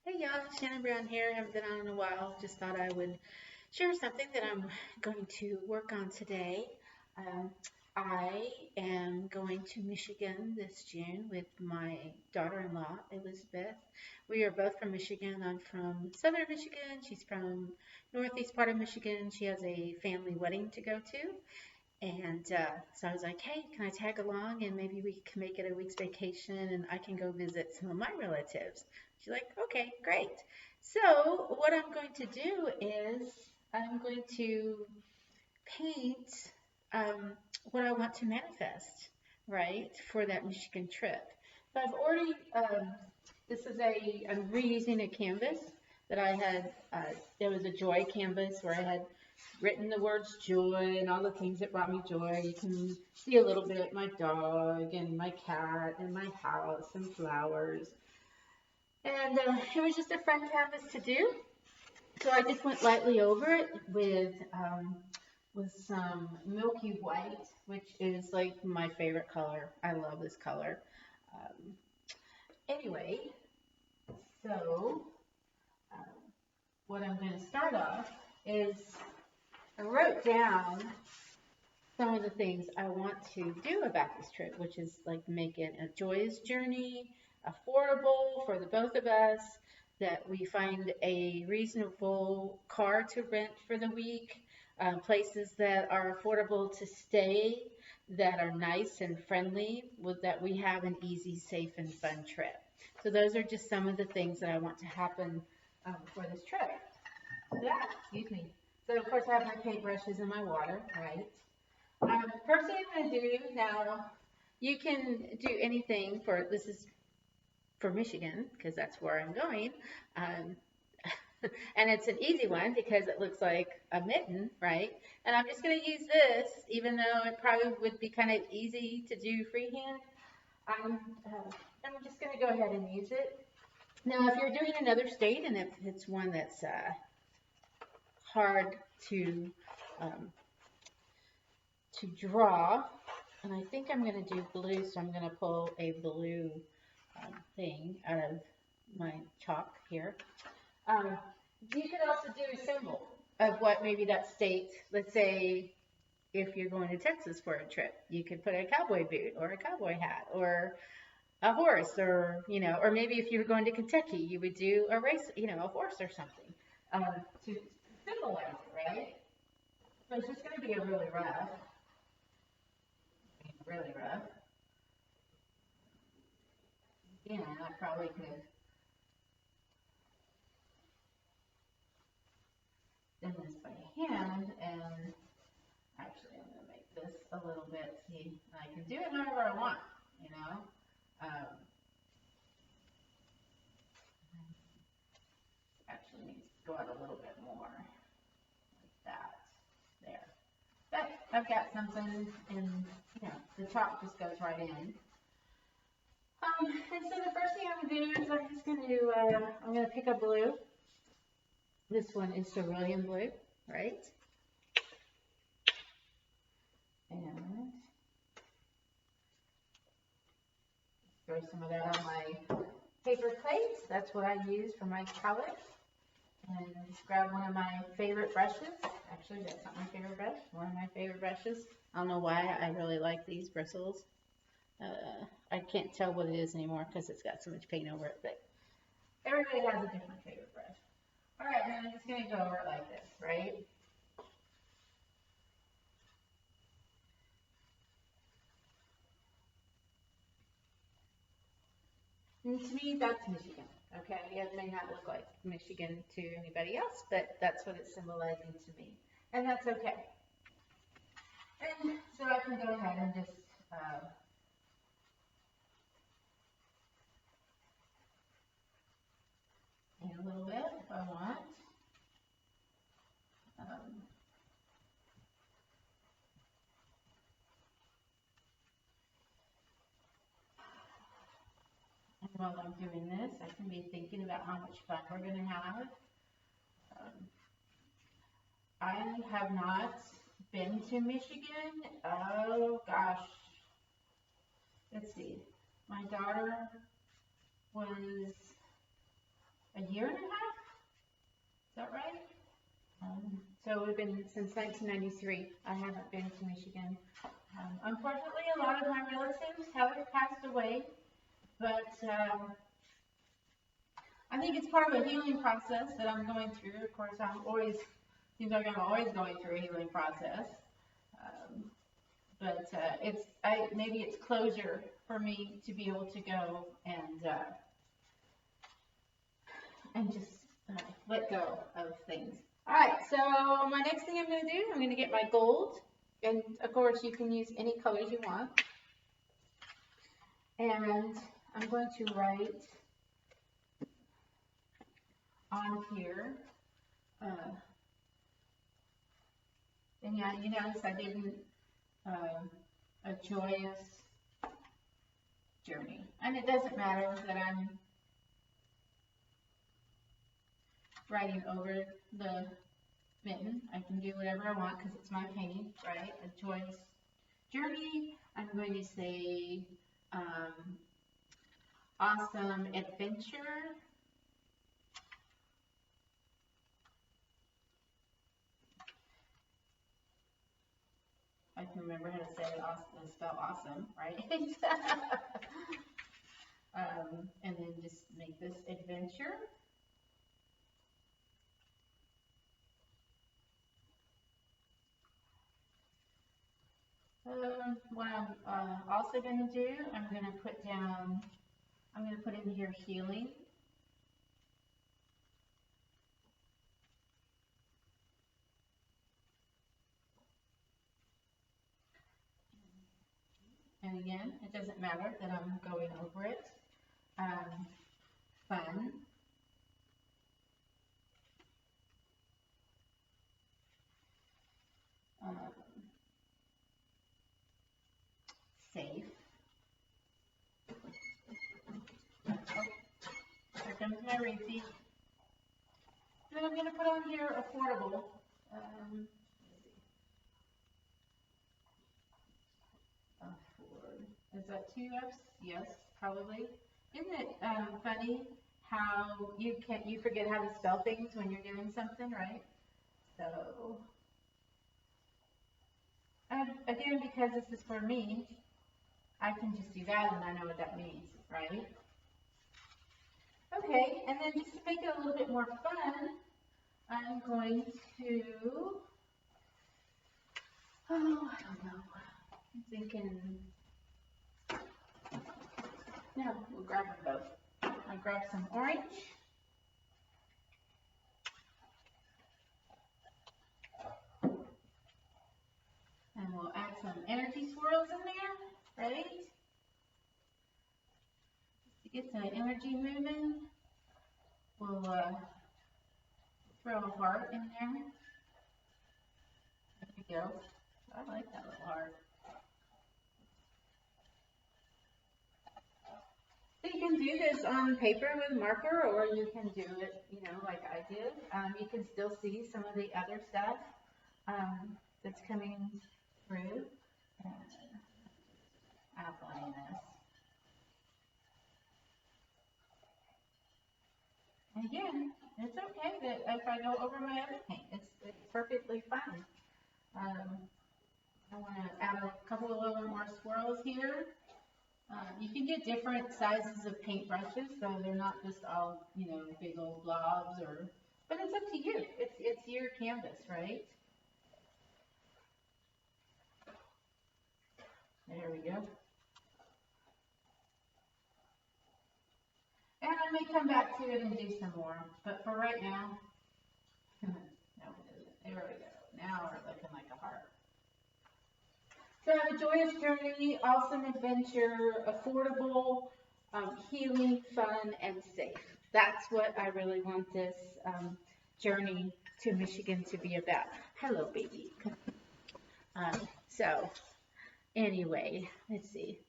Hey y'all, Shannon Brown here. Haven't been on in a while. Just thought I would share something that I'm going to work on today. Um, I am going to Michigan this June with my daughter-in-law, Elizabeth. We are both from Michigan. I'm from southern Michigan. She's from northeast part of Michigan. She has a family wedding to go to. And so I was like, hey, can I tag along and maybe we can make it a week's vacation and I can go visit some of my relatives. She's like, okay, great. So what I'm going to do is I'm going to paint um, what I want to manifest, right, for that Michigan trip. So I've already, this is I'm reusing a canvas that I had, there was a joy canvas where I had written the words joy and all the things that brought me joy. You can see a little bit my dog and my cat and my house and flowers. And it was just a fun canvas to do. So I just went lightly over it with some milky white, which is like my favorite color. I love this color. Um, anyway, so um, what I'm going to start off is I wrote down some of the things I want to do about this trip, which is like make it a joyous journey, affordable for the both of us, that we find a reasonable car to rent for the week, places that are affordable to stay, that are nice and friendly, with that we have an easy, safe, and fun trip. So those are just some of the things that I want to happen for this trip. Yeah, excuse me. So of course I have my paintbrushes and my water, right? First thing I'm going to do now, you can do anything for, this is for Michigan, because that's where I'm going. Um, and it's an easy one because it looks like a mitten, right? And I'm just going to use this, even though it probably would be kind of easy to do freehand. I'm just going to go ahead and use it. Now, if you're doing another state and if it's one that's hard to um, draw, and I think I'm going to do blue, so I'm going to pull a blue thing out of my chalk here. You could also do a symbol of what maybe that state, let's say if you're going to Texas for a trip, you could put a cowboy boot or a cowboy hat or a horse, or, you know, or maybe if you were going to Kentucky, you would do a race, you know, a horse or something to symbolize it, right? So it's just going to be a really rough. Again, I probably could done this by hand, and actually I'm going to make this a little bit, see, I can do it however I want, you know. Actually needs to go out a little bit more, like that, there. But I've got something, and you know, the chalk just goes right in. And so the first thing I'm going to do is I'm just going to, I'm going to pick a blue. This one is cerulean blue, right? And throw some of that on my paper plate. That's what I use for my palette. And just grab one of my favorite brushes. Actually, that's not my favorite brush. One of my favorite brushes. I don't know why I really like these bristles. I can't tell what it is anymore because it's got so much paint over it. But everybody has a different favorite brush. All right, now I'm just going to go over it like this, right? And to me, that's Michigan. Okay, it may not look like Michigan to anybody else, but that's what it's symbolizing to me. And that's okay. And so I can go ahead and just paint a little bit if I want. And while I'm doing this, I can be thinking about how much fun we're going to have. I have not been to Michigan. Oh gosh. Let's see. My daughter was a year and a half. Is that right? So we've been since 1993. I haven't been to Michigan. Unfortunately, a lot of my relatives have passed away, but I think it's part of a healing process that I'm going through. Of course, seems like I'm always going through a healing process. But maybe it's closure for me to be able to go and just let go of things. All right, so my next thing I'm going to do, I'm going to get my gold, and of course you can use any colors you want. And I'm going to write on here. And yeah, you notice I didn't a joyous journey. And it doesn't matter that I'm writing over the mitten. I can do whatever I want because it's my painting, right? A joyous journey. I'm going to say awesome adventure. I can remember how to say awesome, spell awesome, right? And then just make this adventure. What I'm also going to do, I'm going to put in here healing. And again, it doesn't matter that I'm going over it. Fun. Safe. Oh, here comes my repeat. Then I'm going to put on here affordable. Is that 2 F's? Yes, probably. Isn't it funny how you forget how to spell things when you're doing something, right? So, again, because this is for me, I can just do that and I know what that means, right? Okay, and then just to make it a little bit more fun, I'm going to, I don't know, I'm thinking, no, we'll grab them both. I'll grab some orange. And we'll add some energy swirls in there, right? To get the energy moving, we'll throw a heart in there. There we go. I like that little heart. So you can do this on paper with marker, or you can do it, like I did. You can still see some of the other stuff that's coming through. Outline this. And again, it's okay that if I go over my other paint, it's perfectly fine. I want to add a couple of little more swirls here. You can get different sizes of paint brushes, so they're not just all, big old blobs, but it's up to you. It's your canvas, right? There we go. And I may come back to it and do some more, but for right now, no, there we go. Now we're looking like a heart. So a joyous journey, awesome adventure, affordable, healing, fun, and safe. That's what I really want this journey to Michigan to be about. Hello, baby. So anyway, let's see.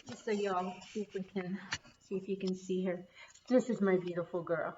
Just so y'all see if you can see her. This is my beautiful girl.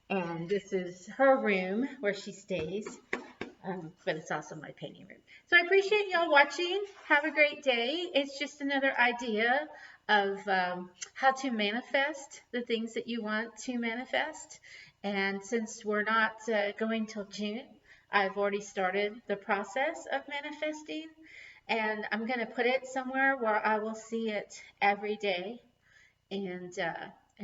And this is her room where she stays. But it's also my painting room. So I appreciate y'all watching. Have a great day. It's just another idea how to manifest the things that you want to manifest. And since we're not going till June, I've already started the process of manifesting, and I'm going to put it somewhere where I will see it every day, and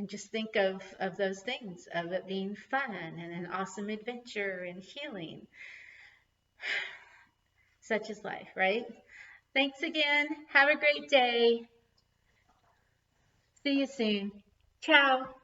just think of those things, of it being fun and an awesome adventure and healing. Such is life, right? Thanks again. Have a great day. See you soon. Ciao.